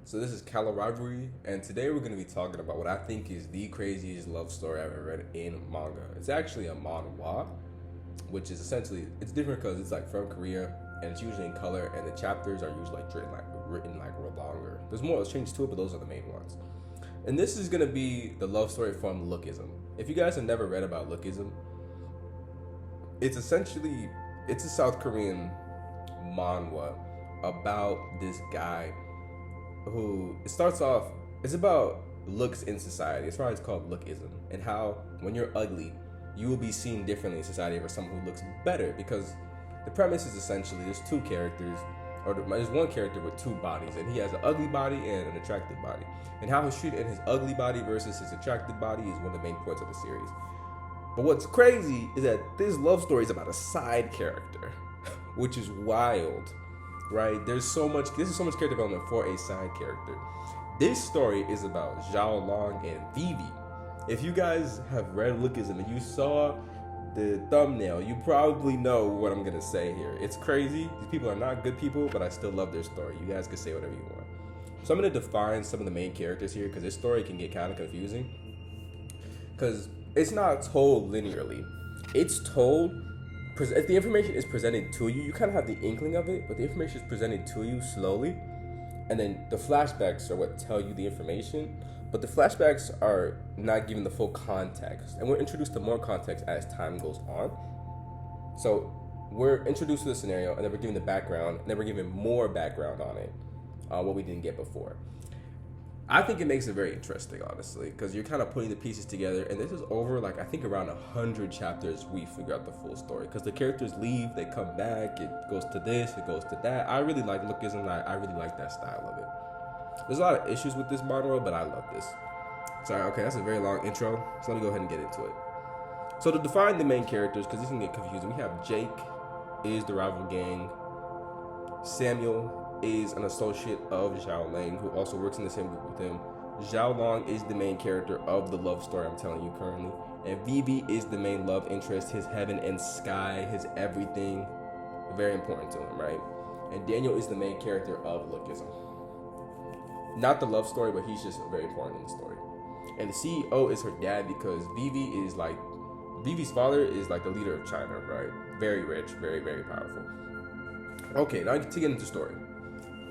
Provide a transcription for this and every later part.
So this is Cala Rivalry, and today we're going to be talking about what I think is the craziest love story I've ever read in manga. It's actually a manhwa, which is essentially, it's different because it's like from Korea, and it's usually in color, and the chapters are usually like written like longer. There's more changes to it, but those are the main ones. And this is going to be the love story from Lookism. If you guys have never read about Lookism, it's essentially, it's a South Korean manhwa about this guy who, it starts off, it's about looks in society. It's why it's called Lookism, and how when you're ugly, you will be seen differently in society over someone who looks better. Because the premise is essentially there's two characters, or there's one character with two bodies, and he has an ugly body and an attractive body. And how he's treated in his ugly body versus his attractive body is one of the main points of the series. But what's crazy is that this love story is about a side character, which is wild. Right? This is so much character development for a side character. This story is about Xiaolung and ViVi. If you guys have read Lookism and you saw the thumbnail, you probably know what I'm gonna say here. It's crazy. These people are not good people, but I still love their story. You guys can say whatever you want. So I'm gonna define some of the main characters here, because this story can get kind of confusing. Because it's not told linearly. It's told, if the information is presented to you, you kind of have the inkling of it, but the information is presented to you slowly, and then the flashbacks are what tell you the information, but the flashbacks are not giving the full context, and we're introduced to more context as time goes on. So we're introduced to the scenario, and then we're given the background, and then we're given more background on it, what we didn't get before. I think it makes it very interesting, honestly, because you're kind of putting the pieces together, and this is over, like, I think around 100 chapters we figure out the full story, because the characters leave, they come back, it goes to this, it goes to that. I really like Lookism, I really like that style of it. There's a lot of issues with this model, but I love this. Sorry, okay, that's a very long intro, so let me go ahead and get into it. So to define the main characters, because these can get confusing, we have Jake is the rival gang, Samuel is an associate of Xiaolung, who also works in the same group with him. Xiaolung is the main character of the love story I'm telling you currently. And ViVi is the main love interest, his heaven and sky, his everything. Very important to him, right? And Daniel is the main character of Lookism. Not the love story, but he's just very important in the story. And the CEO is her dad, because ViVi is like, ViVi's father is like the leader of China, right? Very rich, very, very powerful. Okay, now to get into the story.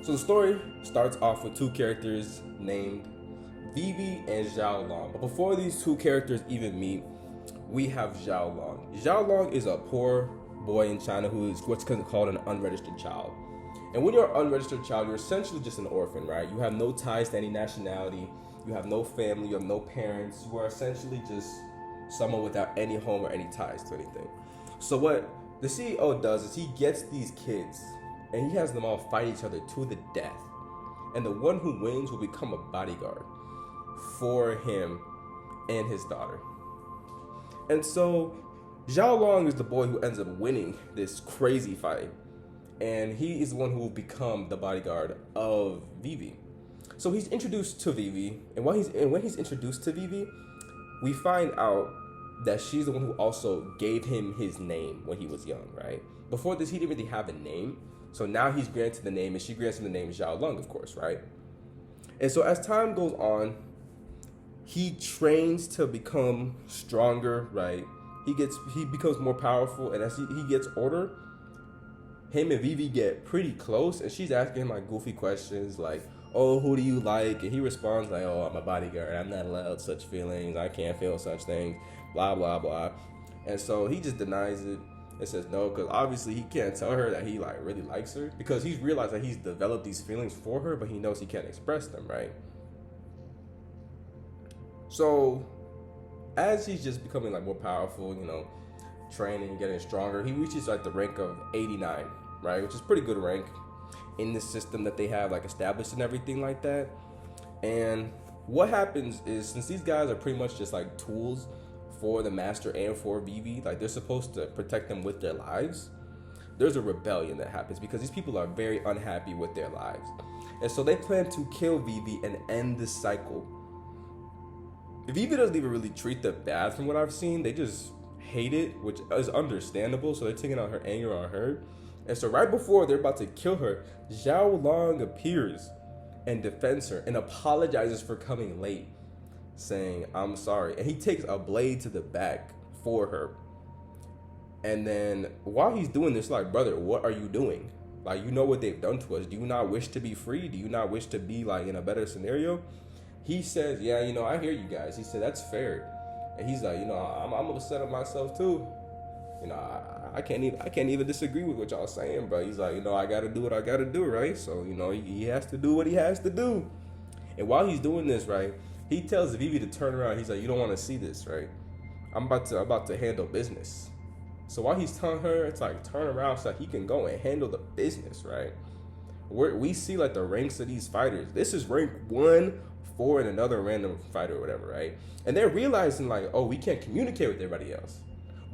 So the story starts off with two characters named ViVi and Xiaolung. But before these two characters even meet, we have Xiaolung. Xiaolung is a poor boy in China who is what's called an unregistered child. And when you're an unregistered child, you're essentially just an orphan, right? You have no ties to any nationality. You have no family. You have no parents. You are essentially just someone without any home or any ties to anything. So what the CEO does is he gets these kids, and he has them all fight each other to the death. And the one who wins will become a bodyguard for him and his daughter. And so Xiaolong is the boy who ends up winning this crazy fight. And he is the one who will become the bodyguard of ViVi. So he's introduced to ViVi, and when he's introduced to ViVi, we find out that she's the one who also gave him his name when he was young, right? Before this, he didn't really have a name. So now he's granted the name, and she grants him the name Xiaolung, of course, right? And so as time goes on, he trains to become stronger, right? He becomes more powerful, and as he gets older, him and ViVi get pretty close, and she's asking him like goofy questions like, oh, who do you like? And he responds like, oh, I'm a bodyguard, I'm not allowed such feelings, I can't feel such things, blah, blah, blah. And so he just denies it. It says no, because obviously he can't tell her that he like really likes her, because he's realized that he's developed these feelings for her, but he knows he can't express them, right? So as he's just becoming like more powerful, training, getting stronger, he reaches like the rank of 89, right? Which is pretty good rank in the system that they have like established and everything like that. And what happens is, since these guys are pretty much just like tools for the master and for ViVi, like they're supposed to protect them with their lives, there's a rebellion that happens because these people are very unhappy with their lives. And so they plan to kill ViVi and end this cycle. ViVi doesn't even really treat them bad from what I've seen. They just hate it, which is understandable. So they're taking out her anger on her. And so right before they're about to kill her, Xiaolong appears and defends her and apologizes for coming late, saying, I'm sorry. And he takes a blade to the back for her. And then while he's doing this, like, brother, what are you doing? Like, you know what they've done to us. Do you not wish to be free? Do you not wish to be, like, in a better scenario? He says, yeah, I hear you guys. He said, that's fair. And he's like, I'm upset at myself too. I can't even disagree with what y'all saying, bro. He's like, I got to do what I got to do, right? So, he has to do what he has to do. And while he's doing this, right, he tells ViVi to turn around. He's like, you don't want to see this, right? I'm about to handle business. So while he's telling her, it's like, turn around so he can go and handle the business, right? We see, like, the ranks of these fighters. This is rank 1, 4, and another random fighter or whatever, right? And they're realizing, like, oh, we can't communicate with everybody else.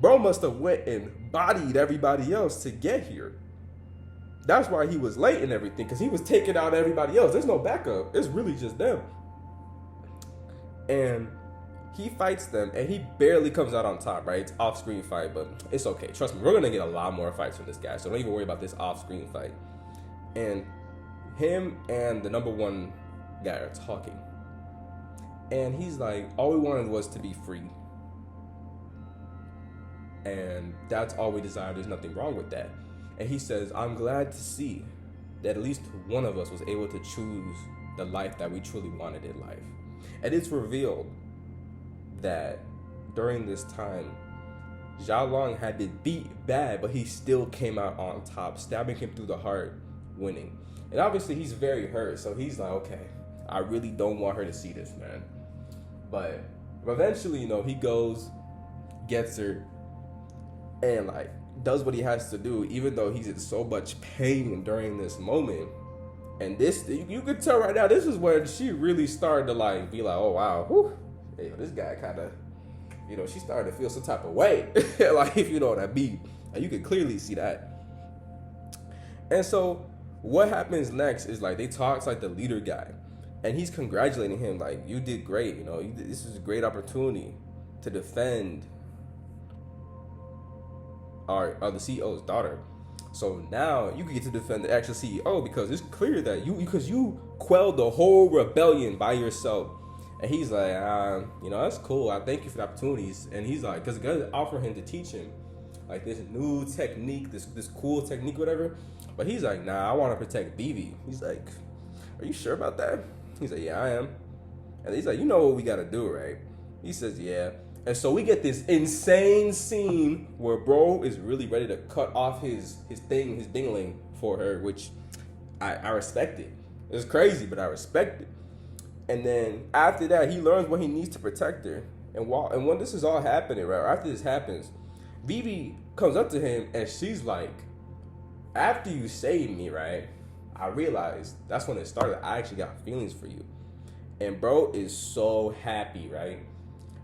Bro must have went and bodied everybody else to get here. That's why he was late and everything, because he was taking out everybody else. There's no backup. It's really just them. And he fights them, and he barely comes out on top, right? It's off-screen fight, but it's okay. Trust me, we're going to get a lot more fights from this guy, so don't even worry about this off-screen fight. And him and the number 1 guy are talking. And he's like, all we wanted was to be free. And that's all we desire. There's nothing wrong with that. And he says, I'm glad to see that at least one of us was able to choose the life that we truly wanted in life. And it's revealed that during this time, Xiaolung had been beat bad, but he still came out on top, stabbing him through the heart, winning. And obviously he's very hurt, so he's like, okay, I really don't want her to see this, man. But eventually, he goes, gets her, and, like, does what he has to do, even though he's in so much pain during this moment. And this, you could tell right now, this is when she really started to, like, be like, oh, wow, whew, hey, this guy kind of, she started to feel some type of way. Like, if you know what I mean. Like, you can clearly see that. And so what happens next is, like, they talk to, like, the leader guy. And he's congratulating him, like, you did great, this is a great opportunity to defend the CEO's daughter. So now you can get to defend the actual CEO, because it's clear that you quelled the whole rebellion by yourself. And he's like, that's cool. I thank you for the opportunities. And he's like, because God offered him to teach him, like, this new technique, this cool technique, whatever. But he's like, nah, I want to protect ViVi. He's like, are you sure about that? He's like, yeah, I am. And he's like, you know what we got to do, right? He says, yeah. And so we get this insane scene where bro is really ready to cut off his dingling for her, which I respect it. It's crazy, but I respect it. And then after that, he learns what he needs to protect her. And when this is all happening, right, after this happens, ViVi comes up to him and she's like, after you saved me, right, I realized that's when it started. I actually got feelings for you. And bro is so happy, right?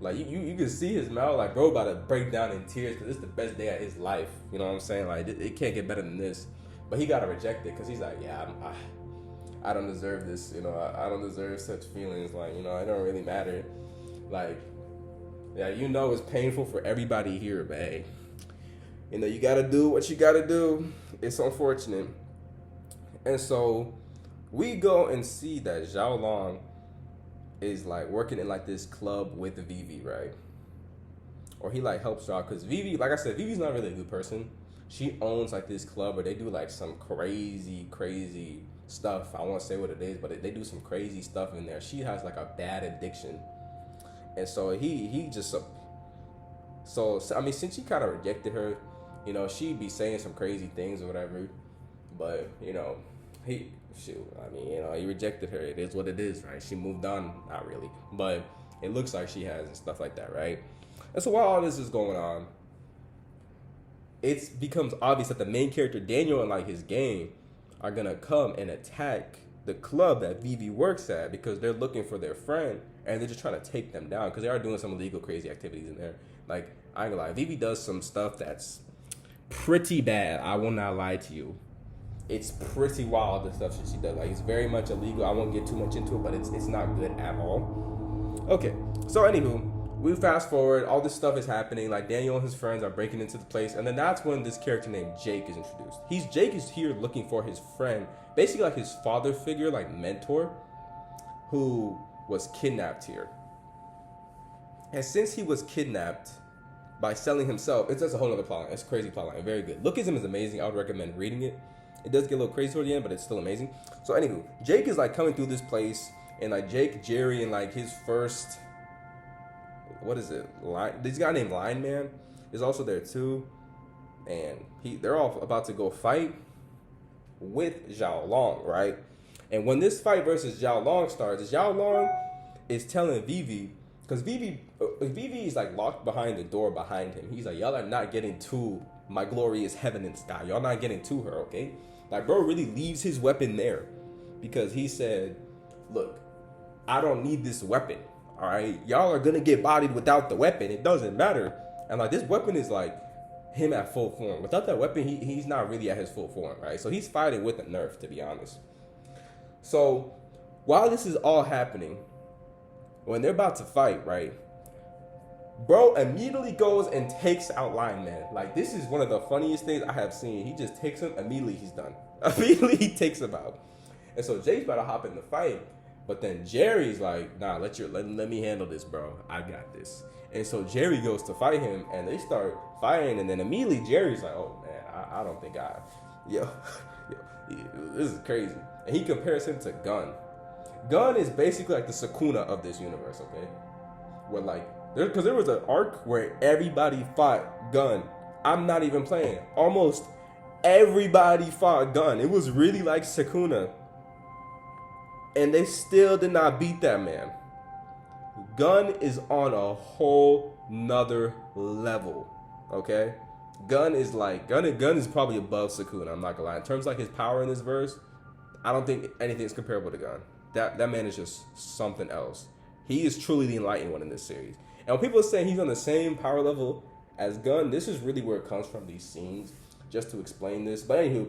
Like, you can see his mouth, like, bro about to break down in tears because it's the best day of his life. You know what I'm saying? Like, it can't get better than this. But he got to reject it because he's like, yeah, I don't deserve this. I don't deserve such feelings. Like, it don't really matter. Like, yeah, it's painful for everybody here, but hey, you got to do what you got to do. It's unfortunate. And so we go and see that Xiaolung is, like, working in, like, this club with ViVi, right? Or he, like, helps her out because ViVi, like I said, ViVi's not really a good person. She owns, like, this club where they do, like, some crazy stuff. I won't say what it is, but they do some crazy stuff in there. She has, like, a bad addiction. And so he just, I mean, since she kind of rejected her, she'd be saying some crazy things or whatever. But, he rejected her. It is what it is, right? She moved on. Not really. But it looks like she has and stuff like that, right? And so while all this is going on, it becomes obvious that the main character, Daniel, and, like, his gang are going to come and attack the club that ViVi works at because they're looking for their friend and they're just trying to take them down because they are doing some illegal, crazy activities in there. Like, I ain't gonna lie, ViVi does some stuff that's pretty bad. I will not lie to you. It's pretty wild, the stuff that she does. Like, it's very much illegal. I won't get too much into it, but it's not good at all. Okay, so anywho, we fast forward, all this stuff is happening, like Daniel and his friends are breaking into the place, and then that's when this character named Jake is introduced. Jake is here looking for his friend, basically like his father figure, like mentor, who was kidnapped here. And since he was kidnapped by selling himself, it's just a whole other plotline. It's a crazy plotline, very good. Lookism is amazing. I would recommend reading it. It does get a little crazy toward the end, but it's still amazing. So anywho, Jake is like coming through this place, and like Jake, Jerry, and like his first, what is it? This guy named Lion Man is also there too, and they're all about to go fight with Xiaolung, right? And when this fight versus Xiaolung starts, Xiaolung is telling ViVi, because ViVi is like locked behind the door behind him. He's like, y'all are not getting to my glorious heaven and sky. Y'all not getting to her, okay? Like, bro really leaves his weapon there because he said, look, I don't need this weapon. All right, y'all are gonna get bodied without the weapon. It doesn't matter. And like this weapon is like him at full form. Without that weapon, he's not really at his full form, right? So he's fighting with a nerf, to be honest. So while this is all happening, when they're about to fight, right, bro immediately goes and takes out Lion Man. Like, this is one of the funniest things I have seen. He just takes him, immediately he's done. Immediately he takes him out. And so Jake's about to hop in the fight. But then Jerry's like, nah, let me handle this, bro. I got this. And so Jerry goes to fight him, and they start fighting, and then immediately Jerry's like, oh, man, I don't think yo, this is crazy. And he compares him to Gun. Gun is basically like the Sakuna of this universe, okay? Where like, because there was an arc where everybody fought Gun. I'm not even playing. Almost everybody fought Gun. It was really like Sakuna. And they still did not beat that man. Gun is on a whole nother level, okay? Gun is probably above Sakuna, I'm not gonna lie. In terms of like his power in this verse, I don't think anything's comparable to Gun. That man is just something else. He is truly the enlightened one in this series. And when people are saying he's on the same power level as Gun, this is really where it comes from, these scenes, just to explain this. But anywho,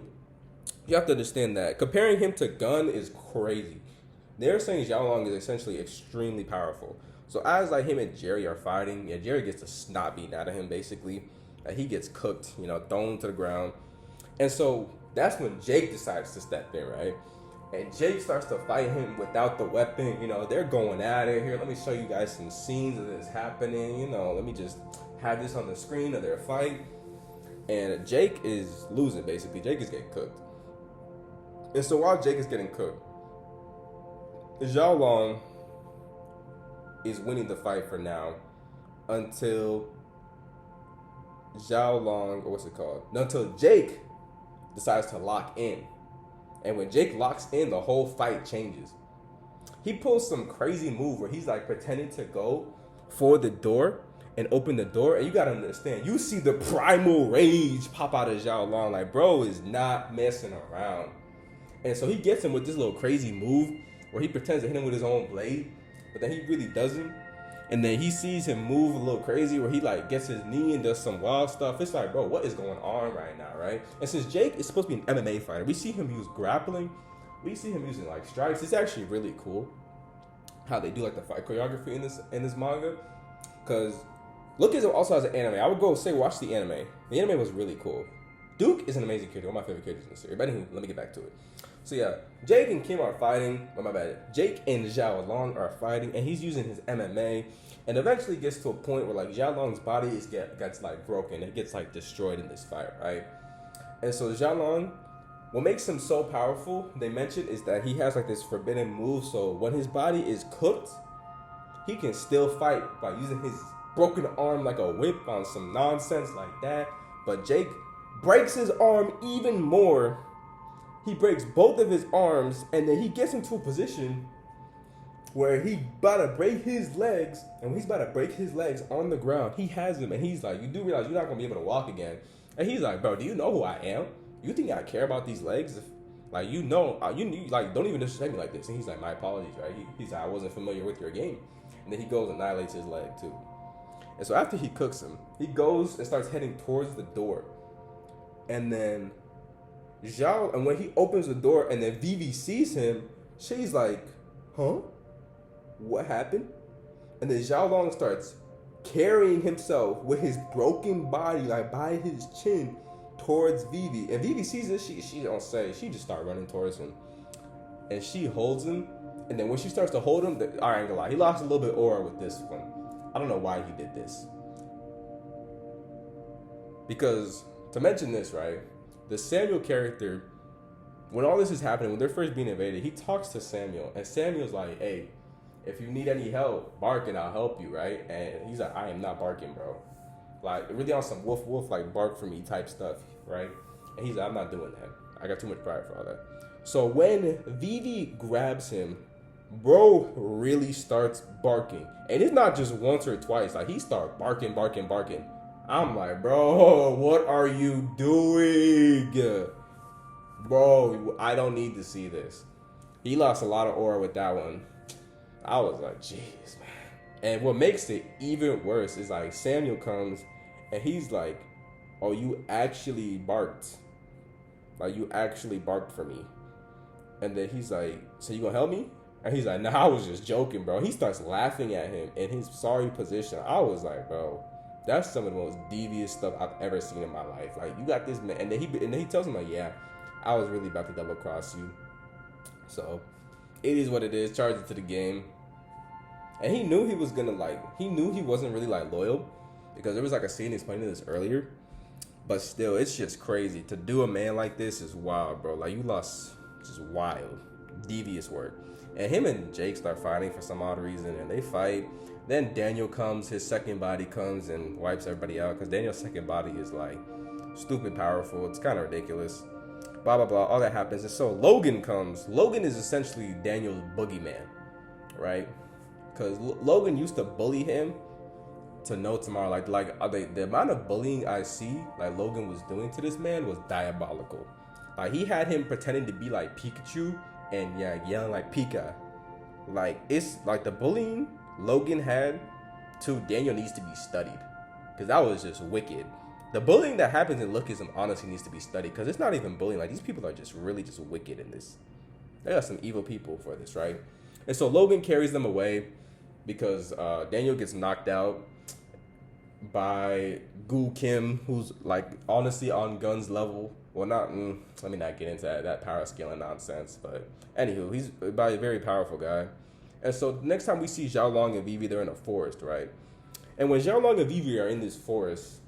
you have to understand that comparing him to Gun is crazy. They're saying Xiaolung is essentially extremely powerful. So as like him and Jerry are fighting, yeah, Jerry gets the snot beaten out of him basically. He gets cooked, thrown to the ground. And so that's when Jake decides to step in, right? And Jake starts to fight him without the weapon. They're going at it here. Let me show you guys some scenes of this happening. Let me just have this on the screen of their fight. And Jake is losing, basically. Jake is getting cooked. And so while Jake is getting cooked, Xiaolung is winning the fight for now until until Jake decides to lock in. And when Jake locks in, the whole fight changes. He pulls some crazy move where he's like pretending to go for the door and open the door. And you gotta understand, you see the primal rage pop out of Xiaolung. Like, bro is not messing around. And so he gets him with this little crazy move where he pretends to hit him with his own blade, but then he really doesn't. And then he sees him move a little crazy where he like gets his knee and does some wild stuff. It's like, bro, what is going on right now, right? And since Jake is supposed to be an MMA fighter, we see him use grappling. We see him using like strikes. It's actually really cool how they do like the fight choreography in this manga. Because Lookism also has an anime. I would go say watch the anime. The anime was really cool. Duke is an amazing character, one of my favorite characters in the series. But anyway, let me get back to it. So yeah, Jake and Kim are fighting. Oh, my bad. Jake and Xiaolung are fighting, and he's using his MMA. And eventually gets to a point where like Xiaolung's body gets like broken. It gets like destroyed in this fight, right? And so Xiaolung, what makes him so powerful, they mentioned, is that he has like this forbidden move. So when his body is cooked, he can still fight by using his broken arm like a whip on some nonsense like that. But Jake breaks his arm even more. He breaks both of his arms, and then he gets into a position where he about to break his legs, and when he's about to break his legs on the ground, he has him, and he's like, you do realize you're not going to be able to walk again. And he's like, bro, do you know who I am? You think I care about these legs? Like, you like, don't even disrespect me like this. And he's like, my apologies, right? He's like, I wasn't familiar with your game. And then he goes and annihilates his leg, too. And so after he cooks him, he goes and starts heading towards the door. And then and when he opens the door and then ViVi sees him, she's like, huh? What happened? And then Xiaolung starts carrying himself with his broken body, like by his chin, towards ViVi. And ViVi sees this, she don't say, she just start running towards him. And she holds him. And then when she starts to hold him, I ain't gonna lie, he lost a little bit of aura with this one. I don't know why he did this. Because, to mention this, right, the Samuel character, when all this is happening, when they're first being invaded, he talks to Samuel. And Samuel's like, hey, if you need any help, bark and I'll help you, right? And he's like, I am not barking, bro. Like, really on some woof woof, like bark for me type stuff, right? And he's like, I'm not doing that. I got too much pride for all that. So when ViVi grabs him, bro really starts barking. And it's not just once or twice. Like, he starts barking. I'm like, bro, what are you doing? Bro, I don't need to see this. He lost a lot of aura with that one. I was like, jeez, man. And what makes it even worse is like Samuel comes and he's like, oh, you actually barked. Like, you actually barked for me. And then he's like, so you gonna help me? And he's like, nah, I was just joking, bro. He starts laughing at him in his sorry position. I was like, bro, that's some of the most devious stuff I've ever seen in my life. Like, you got this man. And then he tells him, like, yeah, I was really about to double cross you. So, it is what it is. Charge it to the game. And he knew he was gonna, like, he knew he wasn't really, like, loyal. Because there was, like, a scene explaining this earlier. But still, it's just crazy. To do a man like this is wild, bro. Like, you lost just wild, devious work. And him and Jake start fighting for some odd reason. And they fight. Then Daniel comes. His second body comes and wipes everybody out. Because Daniel's second body is, like, stupid powerful. It's kind of ridiculous. Blah, blah, blah. All that happens. And so Logan comes. Logan is essentially Daniel's boogeyman, right? Because Logan used to bully him to no tomorrow. The amount of bullying I see, like, Logan was doing to this man was diabolical. Like, he had him pretending to be like Pikachu and, yeah, yelling like Pika. Like, it's like the bullying Logan had to Daniel needs to be studied. Because that was just wicked. The bullying that happens in Lookism honestly needs to be studied. Because it's not even bullying. Like, these people are just really just wicked in this. They got some evil people for this, right? And so Logan carries them away because Daniel gets knocked out by Gu Kim, who's, like, honestly on Gun's level. Well, not, let me not get into that power scaling nonsense. But anywho, he's a very powerful guy. And so next time we see Xiaolung and ViVi, they're in a forest, right? And when Xiaolung and ViVi are in this forest,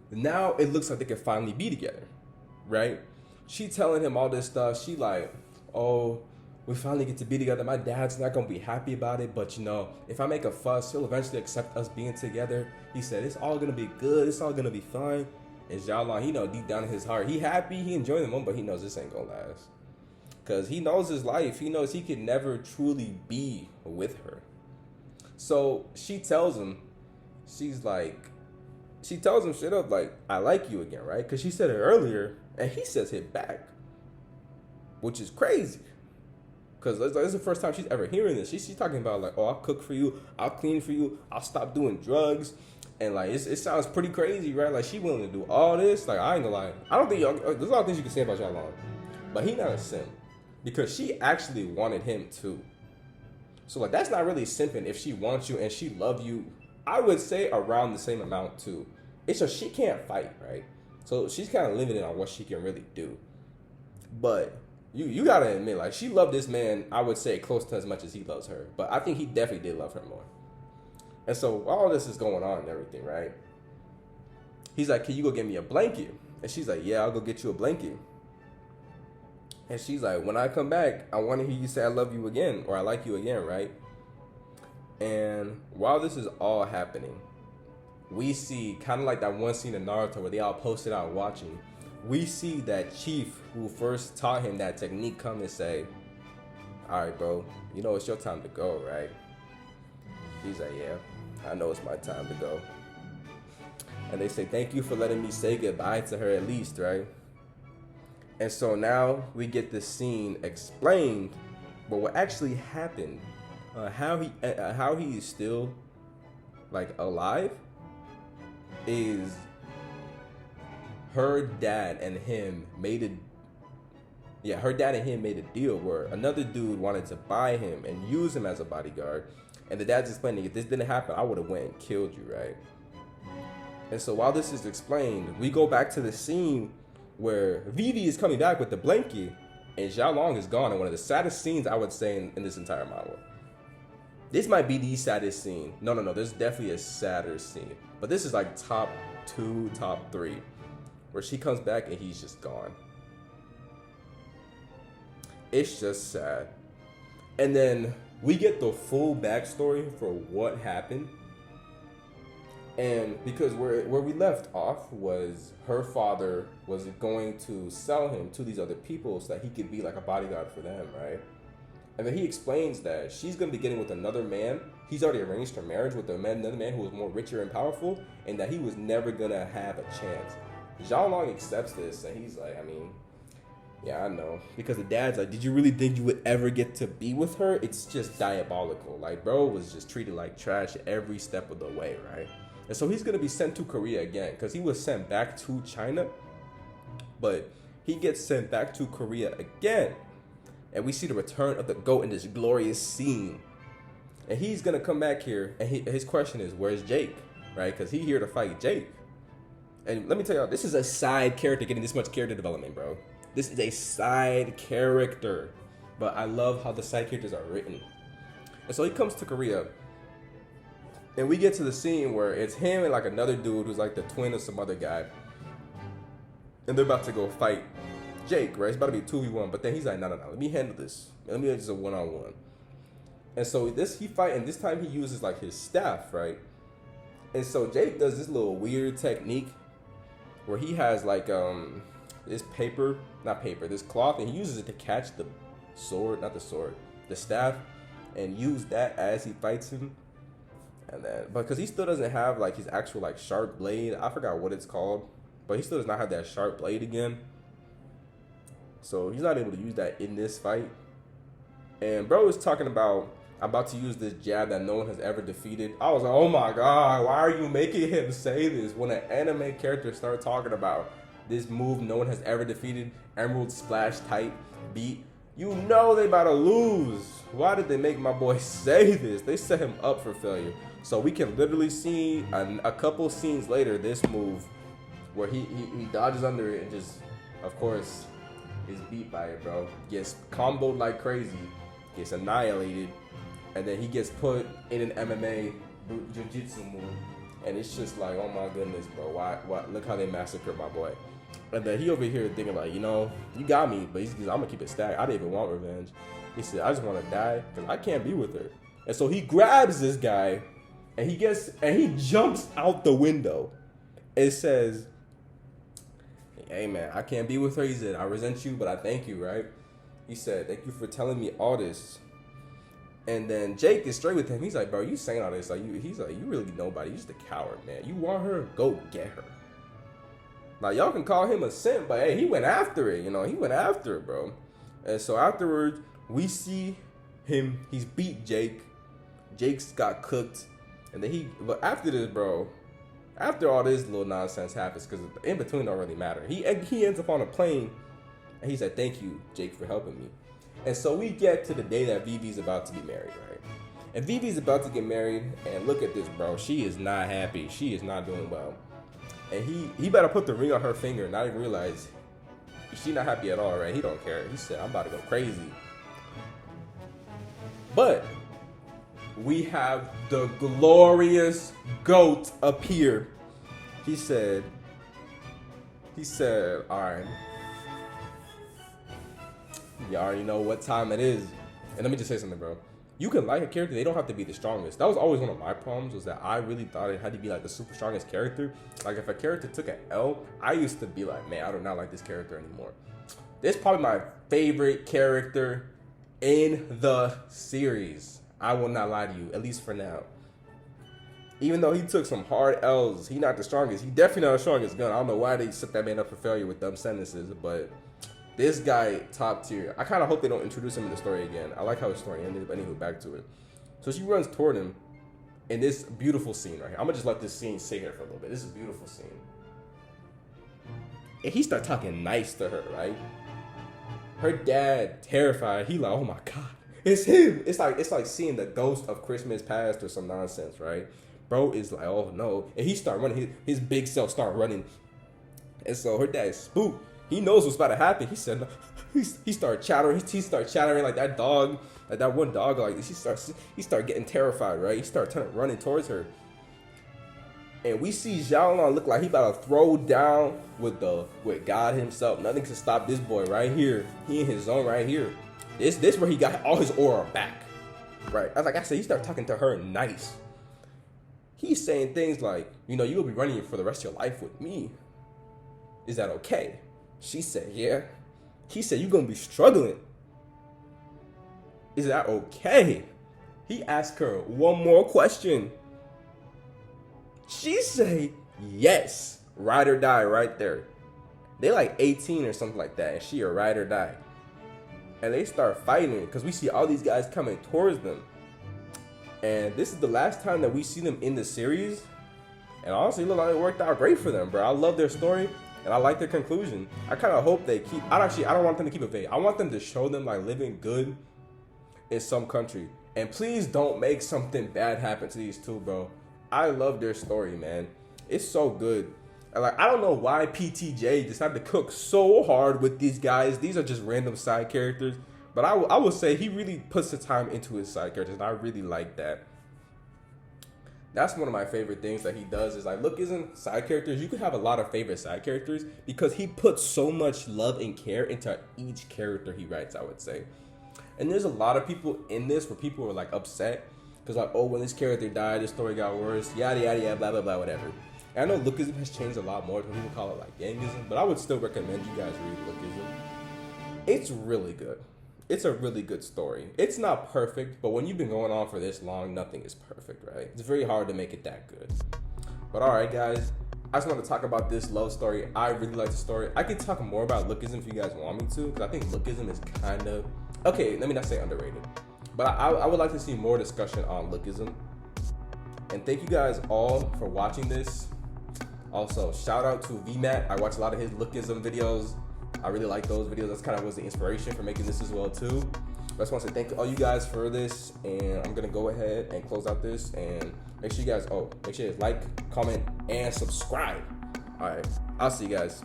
now it looks like they can finally be together, right? She telling him all this stuff. She like, oh, we finally get to be together. My dad's not going to be happy about it, but, you know, if I make a fuss, he'll eventually accept us being together. He said, it's all going to be good. It's all going to be fine. And Xiaolong, he know deep down in his heart, he happy, he enjoying the moment, but he knows this ain't going to last. Because he knows his life. He knows he can never truly be with her. So she tells him, she tells him straight up, like, I like you again, right? Because she said it earlier, and he says it back, which is crazy. Because this is the first time she's ever hearing this. She's talking about, like, oh, I'll cook for you, I'll clean for you, I'll stop doing drugs. And, like, it sounds pretty crazy, right? Like, she willing to do all this. Like, I ain't gonna lie. I don't think, there's a lot of things you can say about Xiaolong. But he not a simp. Because she actually wanted him too. So, like, that's not really simping if she wants you and she love you. I would say around the same amount too. It's just she can't fight, right? So she's kind of limited on what she can really do. But you gotta admit, like, she loved this man, I would say, close to as much as he loves her. But I think he definitely did love her more. And so all this is going on and everything, right? He's like, can you go get me a blanket? And she's like, yeah, I'll go get you a blanket. And she's like, when I come back, I want to hear you say I love you again, or I like you again, right? And while this is all happening, we see kind of like that one scene in Naruto where they all posted out watching. We see that chief who first taught him that technique come and say, all right, bro, you know it's your time to go, right? He's like, yeah, I know it's my time to go. And they say, thank you for letting me say goodbye to her at least, right? And so now we get this scene explained, but what actually happened, how he is still, like, alive, is her dad and him made a deal where another dude wanted to buy him and use him as a bodyguard, And the dad's explaining, if this didn't happen, I would have went and killed you, right? And so while this is explained, we go back to the scene where ViVi is coming back with the blankie, and Xiaolung is gone. And one of the saddest scenes I would say in this entire manhwa. This might be the saddest scene. No, there's definitely a sadder scene. But this is like top 2, top 3. Where she comes back and he's just gone. It's just sad. And then we get the full backstory for what happened. And because where we left off was her father was going to sell him to these other people so that he could be like a bodyguard for them, right? And then he explains that she's going to be getting with another man. He's already arranged her marriage with another man who was more richer and powerful, and that he was never going to have a chance. Xiaolong accepts this, and he's like, I mean, yeah, I know. Because the dad's like, did you really think you would ever get to be with her? It's just diabolical. Like, bro was just treated like trash every step of the way, right? And so he's going to be sent to Korea again, because he was sent back to China. But he gets sent back to Korea again. And we see the return of the GOAT in this glorious scene. And he's going to come back here, and his question is, where's Jake? Right? Because he's here to fight Jake. And let me tell y'all, this is a side character getting this much character development, bro. This is a side character. But I love how the side characters are written. And so he comes to Korea. And we get to the scene where it's him and like another dude who's like the twin of some other guy. And they're about to go fight Jake, right? It's about to be 2v1. But then he's like, no, let me handle this. Let me do just a one-on-one. And so he fight, and this time he uses like his staff, right? And so Jake does this little weird technique where he has like this this cloth, and he uses it to catch the staff, and use that as he fights him. And then, because he still doesn't have like his actual like sharp blade, I forgot what it's called, but he still does not have that sharp blade again. So he's not able to use that in this fight. And bro is talking about, I'm about to use this jab that no one has ever defeated. I was like, oh my god, why are you making him say this? When an anime character starts talking about this move no one has ever defeated, Emerald Splash type beat, you know they about to lose. Why did they make my boy say this? They set him up for failure. So we can literally see a couple scenes later this move where he dodges under it and just, of course, is beat by it, bro. Gets comboed like crazy, gets annihilated, and then he gets put in an MMA jiu-jitsu move. And it's just like, oh my goodness, bro. Why? Look how they massacred my boy. And then he over here thinking like, you got me, but I'm gonna keep it stacked. I didn't even want revenge. He said, I just want to die because I can't be with her. And so he grabs this guy, and he jumps out the window. It says, hey man, I can't be with her. He said, I resent you, but I thank you, right? He said, thank you for telling me all this. And then Jake is straight with him. He's like, bro, you saying all this? He's like, you really nobody. You're just a coward, man. You want her? Go get her. Now, y'all can call him a simp, but hey, he went after it, He went after it, bro. And so afterwards, we see him. He's beat Jake. Jake's got cooked. And then but after this, bro, after all this little nonsense happens, because in between don't really matter. He ends up on a plane, and he said, thank you, Jake, for helping me. And so we get to the day that ViVi's about to be married, right? And ViVi's about to get married, and look at this, bro. She is not happy. She is not doing well. And he better put the ring on her finger and not even realize she not happy at all, right? He don't care. He said, I'm about to go crazy. But we have the glorious GOAT appear. He said, all right, you already know what time it is. And let me just say something, bro. You can like a character, they don't have to be the strongest. That was always one of my problems, was that I really thought it had to be like the super strongest character. Like if a character took an L, I used to be like, man, I do not like this character anymore. This is probably my favorite character in the series. I will not lie to you, at least for now. Even though he took some hard L's, he not the strongest. He definitely not the strongest gun. I don't know why they set that man up for failure with dumb sentences, but this guy, top tier. I kind of hope they don't introduce him in the story again. I like how his story ended, but anyway, back to it. So she runs toward him in this beautiful scene right here. I'm going to just let this scene sit here for a little bit. This is a beautiful scene. And he starts talking nice to her, right? Her dad, terrified, he like, oh my God, It's him. It's like seeing the ghost of Christmas past or some nonsense, right? Bro is like, oh no. And he start running, his big self start running. And so her dad is spooked. He knows what's about to happen. He said, he started chattering. His teeth start chattering like that dog, like that one dog. Like he start getting terrified, right? He start running towards her. And we see Xiaolung look like he about to throw down with God himself. Nothing can stop this boy right here. He in his zone right here. This where he got all his aura back, right? Like I said, he started talking to her nice. He's saying things like, you know, you'll be running for the rest of your life with me. Is that okay? She said, yeah. He said, you're gonna be struggling. Is that okay? He asked her one more question. She say, yes. Ride or die right there. They like 18 or something like that, and she a ride or die. And they start fighting because we see all these guys coming towards them. And this is the last time that we see them in the series. And honestly, look like it worked out great for them, bro. I love their story, and I like their conclusion. I kind of hope they keep... I don't want them to keep it vague. I want them to show them like living good in some country. And please don't make something bad happen to these two, bro. I love their story, man. It's so good. And like, I don't know why PTJ decided to cook so hard with these guys. These are just random side characters. But I would say he really puts the time into his side characters, and I really like that. That's one of my favorite things that he does is like, Lookism side characters, you can have a lot of favorite side characters because he puts so much love and care into each character he writes, I would say. And there's a lot of people in this where people are like upset because like, oh, when this character died, this story got worse, yada, yada, yada, blah, blah, blah, whatever. And I know Lookism has changed a lot more. People call it like Yangism, but I would still recommend you guys read Lookism. It's really good. It's a really good story. It's not perfect, but when you've been going on for this long, nothing is perfect, right? It's very hard to make it that good. But all right, guys, I just want to talk about this love story. I really like the story. I could talk more about Lookism if you guys want me to, because I think Lookism is kind of, okay, let me not say underrated, but I would like to see more discussion on Lookism. And thank you guys all for watching this. Also, shout out to VMAT. I watch a lot of his Lookism videos. I really like those videos. That's kind of was the inspiration for making this as well too. I just want to say thank all you guys for this, and I'm gonna go ahead and close out this, and make sure you guys, make sure you like, comment, and subscribe. All right, I'll see you guys.